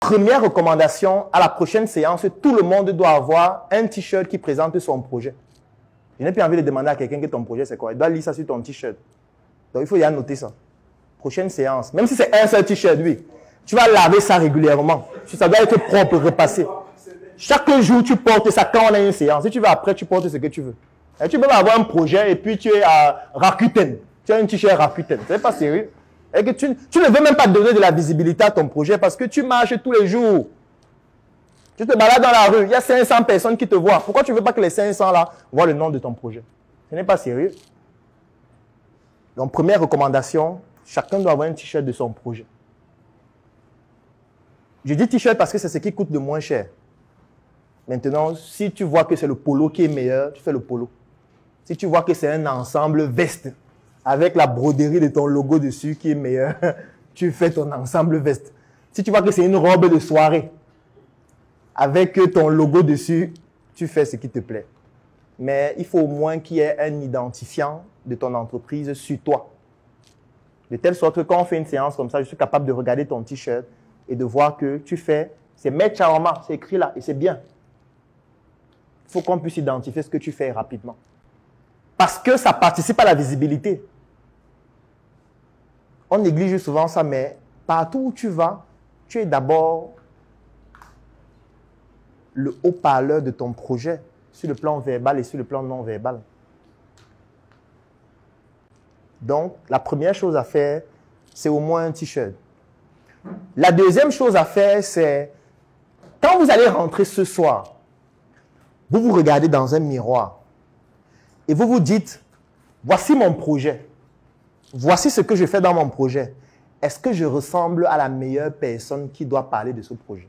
première recommandation, à la prochaine séance, tout le monde doit avoir un t-shirt qui présente son projet. Je n'ai plus envie de demander à quelqu'un que ton projet c'est quoi. Il doit lire ça sur ton t-shirt. Donc il faut y annoter ça. Prochaine séance. Même si c'est un seul t-shirt, oui. Tu vas laver ça régulièrement. Ça doit être propre, repassé. Chaque jour, tu portes ça quand on a une séance. Si tu veux après, tu portes ce que tu veux. Et tu peux avoir un projet et puis tu es à Rakuten. Tu as un t-shirt Rakuten. Ce n'est pas sérieux. Et que tu ne veux même pas donner de la visibilité à ton projet parce que tu marches tous les jours. Tu te balades dans la rue, il y a 500 personnes qui te voient. Pourquoi tu ne veux pas que les 500 là voient le nom de ton projet? Ce n'est pas sérieux. Donc, première recommandation, chacun doit avoir un t-shirt de son projet. Je dis t-shirt parce que c'est ce qui coûte le moins cher. Maintenant, si tu vois que c'est le polo qui est meilleur, tu fais le polo. Si tu vois que c'est un ensemble veste avec la broderie de ton logo dessus qui est meilleur, tu fais ton ensemble veste. Si tu vois que c'est une robe de soirée avec ton logo dessus, tu fais ce qui te plaît. Mais il faut au moins qu'il y ait un identifiant de ton entreprise sur toi. De telle sorte que quand on fait une séance comme ça, je suis capable de regarder ton t-shirt et de voir que tu fais, c'est Maître Chaoma, c'est écrit là et c'est bien. Il faut qu'on puisse identifier ce que tu fais rapidement. Parce que ça participe à la visibilité. On néglige souvent ça, mais partout où tu vas, tu es d'abord le haut-parleur de ton projet sur le plan verbal et sur le plan non verbal. Donc, la première chose à faire, c'est au moins un t-shirt. La deuxième chose à faire, c'est quand vous allez rentrer ce soir, vous vous regardez dans un miroir et vous vous dites, voici mon projet. Voici ce que je fais dans mon projet. Est-ce que je ressemble à la meilleure personne qui doit parler de ce projet?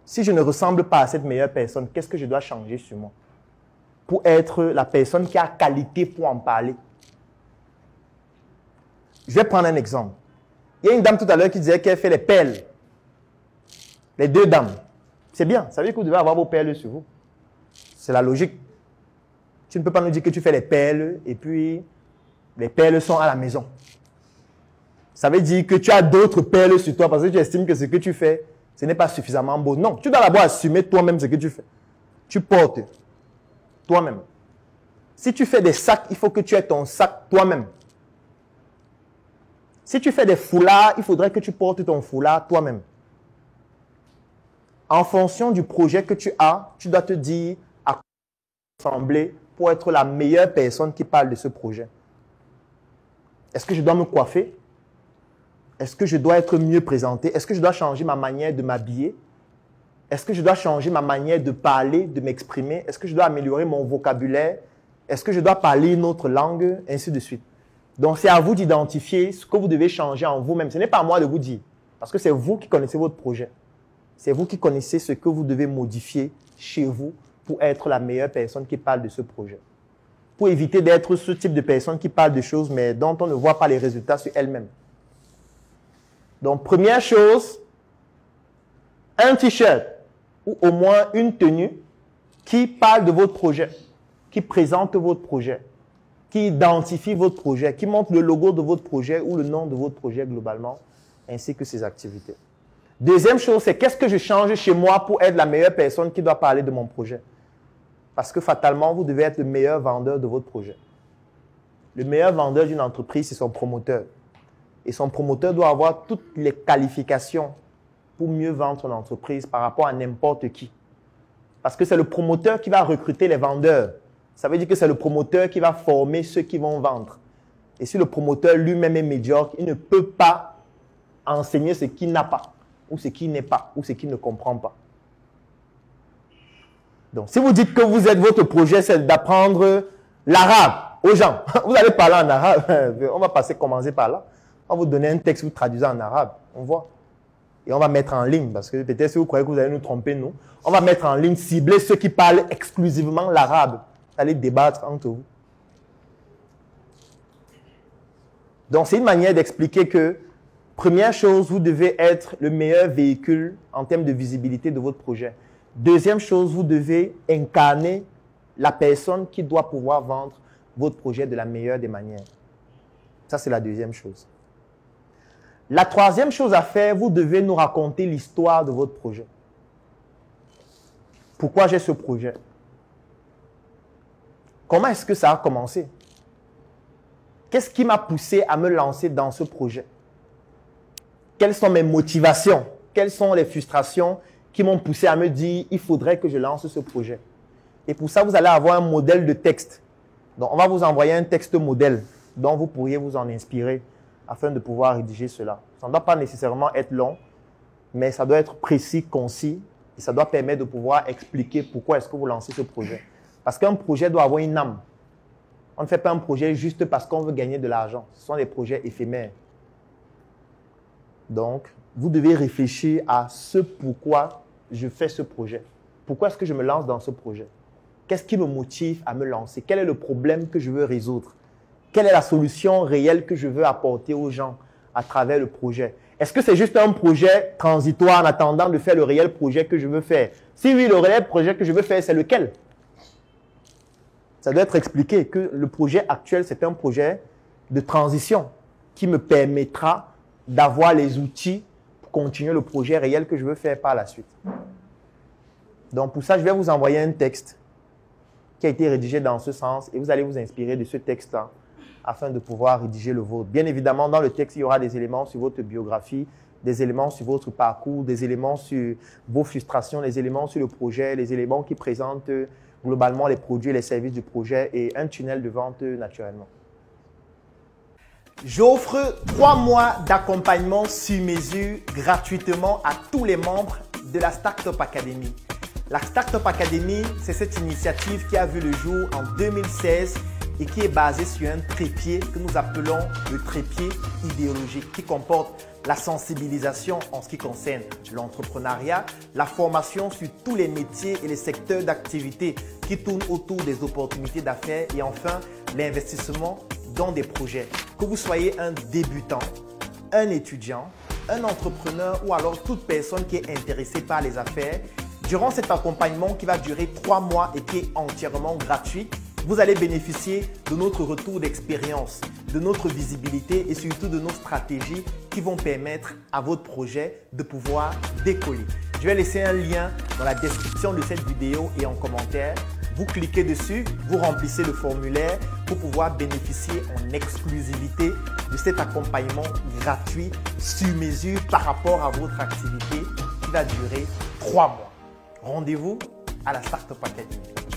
Si je ne ressemble pas à cette meilleure personne, qu'est-ce que je dois changer sur moi pour être la personne qui a qualité pour en parler? Je vais prendre un exemple. Il y a une dame tout à l'heure qui disait qu'elle fait les perles. Les deux dames. C'est bien. Ça veut dire que vous devez avoir vos perles sur vous. C'est la logique. Tu ne peux pas nous dire que tu fais les perles et puis les perles sont à la maison. Ça veut dire que tu as d'autres perles sur toi parce que tu estimes que ce que tu fais, ce n'est pas suffisamment beau. Non, tu dois d'abord assumer toi-même ce que tu fais. Tu portes toi-même. Si tu fais des sacs, il faut que tu aies ton sac toi-même. Si tu fais des foulards, il faudrait que tu portes ton foulard toi-même. En fonction du projet que tu as, tu dois te dire à quoi ressembler pour être la meilleure personne qui parle de ce projet. Est-ce que je dois me coiffer? Est-ce que je dois être mieux présenté? Est-ce que je dois changer ma manière de m'habiller? Est-ce que je dois changer ma manière de parler, de m'exprimer? Est-ce que je dois améliorer mon vocabulaire? Est-ce que je dois parler une autre langue? Ainsi de suite. Donc, c'est à vous d'identifier ce que vous devez changer en vous-même. Ce n'est pas à moi de vous dire, parce que c'est vous qui connaissez votre projet. C'est vous qui connaissez ce que vous devez modifier chez vous pour être la meilleure personne qui parle de ce projet. Pour éviter d'être ce type de personne qui parle de choses, mais dont on ne voit pas les résultats sur elle-même. Donc, première chose, un t-shirt ou au moins une tenue qui parle de votre projet, qui présente votre projet, qui identifie votre projet, qui montre le logo de votre projet ou le nom de votre projet globalement, ainsi que ses activités. Deuxième chose, c'est qu'est-ce que je change chez moi pour être la meilleure personne qui doit parler de mon projet? Parce que fatalement, vous devez être le meilleur vendeur de votre projet. Le meilleur vendeur d'une entreprise, c'est son promoteur. Et son promoteur doit avoir toutes les qualifications pour mieux vendre son entreprise par rapport à n'importe qui. Parce que c'est le promoteur qui va recruter les vendeurs. Ça veut dire que c'est le promoteur qui va former ceux qui vont vendre. Et si le promoteur lui-même est médiocre, il ne peut pas enseigner ce qu'il n'a pas, ou ce qu'il n'est pas, ou ce qu'il ne comprend pas. Donc, si vous dites que vous êtes, votre projet, c'est d'apprendre l'arabe aux gens, vous allez parler en arabe, on va commencer par là. On va vous donner un texte, vous traduisez en arabe, on voit. Et on va mettre en ligne, parce que peut-être si vous croyez que vous allez nous tromper, nous, on va mettre en ligne, cibler ceux qui parlent exclusivement l'arabe. Vous allez débattre entre vous. Donc, c'est une manière d'expliquer que, première chose, vous devez être le meilleur véhicule en termes de visibilité de votre projet. Deuxième chose, vous devez incarner la personne qui doit pouvoir vendre votre projet de la meilleure des manières. Ça, c'est la deuxième chose. La troisième chose à faire, vous devez nous raconter l'histoire de votre projet. Pourquoi j'ai ce projet? Comment est-ce que ça a commencé? Qu'est-ce qui m'a poussé à me lancer dans ce projet? Quelles sont mes motivations? Quelles sont les frustrations qui m'ont poussé à me dire il faudrait que je lance ce projet? Et pour ça, vous allez avoir un modèle de texte. Donc, on va vous envoyer un texte modèle dont vous pourriez vous en inspirer afin de pouvoir rédiger cela. Ça ne doit pas nécessairement être long, mais ça doit être précis, concis, et ça doit permettre de pouvoir expliquer pourquoi est-ce que vous lancez ce projet. Parce qu'un projet doit avoir une âme. On ne fait pas un projet juste parce qu'on veut gagner de l'argent. Ce sont des projets éphémères. Donc, vous devez réfléchir à ce pourquoi je fais ce projet. Pourquoi est-ce que je me lance dans ce projet? Qu'est-ce qui me motive à me lancer? Quel est le problème que je veux résoudre? Quelle est la solution réelle que je veux apporter aux gens à travers le projet? Est-ce que c'est juste un projet transitoire en attendant de faire le réel projet que je veux faire? Si oui, le réel projet que je veux faire, c'est lequel? Ça doit être expliqué que le projet actuel, c'est un projet de transition qui me permettra d'avoir les outils pour continuer le projet réel que je veux faire par la suite. Donc, pour ça, je vais vous envoyer un texte qui a été rédigé dans ce sens et vous allez vous inspirer de ce texte-là afin de pouvoir rédiger le vôtre. Bien évidemment, dans le texte, il y aura des éléments sur votre biographie, des éléments sur votre parcours, des éléments sur vos frustrations, des éléments sur le projet, les éléments qui présentent globalement les produits et les services du projet et un tunnel de vente naturellement. J'offre 3 mois d'accompagnement sur mesure gratuitement à tous les membres de la Startup Academy. La Startup Academy, c'est cette initiative qui a vu le jour en 2016 et qui est basée sur un trépied que nous appelons le trépied idéologique qui comporte la sensibilisation en ce qui concerne l'entrepreneuriat, la formation sur tous les métiers et les secteurs d'activité qui tournent autour des opportunités d'affaires et enfin l'investissement dans des projets. Que vous soyez un débutant, un étudiant, un entrepreneur ou alors toute personne qui est intéressée par les affaires, durant cet accompagnement qui va durer 3 mois et qui est entièrement gratuit, vous allez bénéficier de notre retour d'expérience, de notre visibilité et surtout de nos stratégies qui vont permettre à votre projet de pouvoir décoller. Je vais laisser un lien dans la description de cette vidéo et en commentaire. Vous cliquez dessus, vous remplissez le formulaire pour pouvoir bénéficier en exclusivité de cet accompagnement gratuit sur mesure par rapport à votre activité qui va durer 3 mois. Rendez-vous à la Startup Academy.